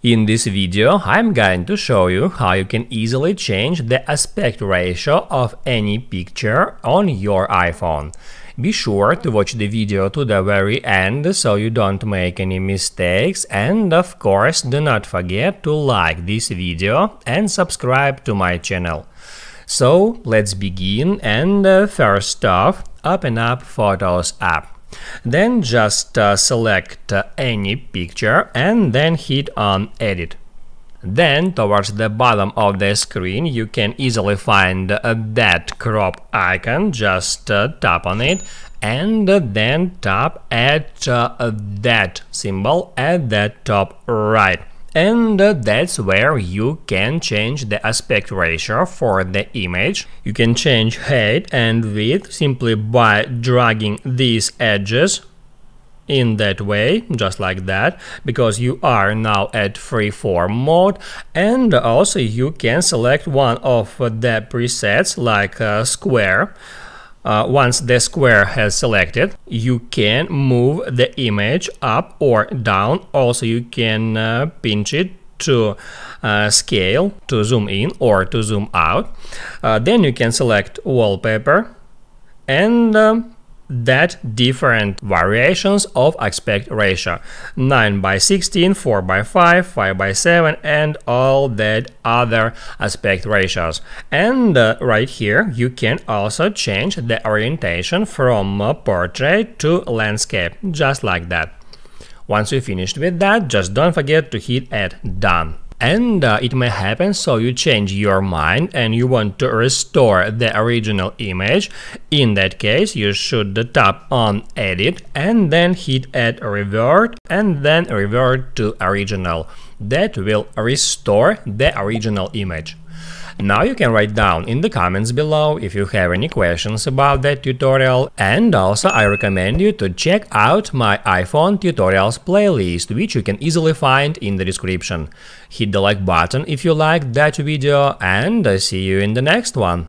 In this video, I'm going to show you how you can easily change the aspect ratio of any picture on your iPhone. Be sure to watch the video to the very end so you don't make any mistakes, and of course do not forget to like this video and subscribe to my channel. So let's begin, and first off, open up Photos app. Then just select any picture and then hit on Edit. Then towards the bottom of the screen you can easily find that crop icon. Just tap on it and then tap at that symbol at the top right. And that's where you can change the aspect ratio for the image. You can change height and width simply by dragging these edges in that way, just like that, because you are now at freeform mode. And also you can select one of the presets like square. Once the square has selected, you can move the image up or down. Also you can pinch it to scale, to zoom in or to zoom out. Then you can select wallpaper and that different variations of aspect ratio: 9:16, 4:5, 5:7, and all that other aspect ratios. And right here you can also change the orientation from portrait to landscape, just like that. Once you finished with that, just don't forget to hit at Done. And it may happen so you change your mind and you want to restore the original image. In that case, you should tap on Edit and then hit at Revert and then revert to original. That will restore the original image. Now you can write down in the comments below if you have any questions about that tutorial, and also I recommend you to check out my iPhone tutorials playlist, which you can easily find in the description. Hit the like button if you liked that video, and see you in the next one.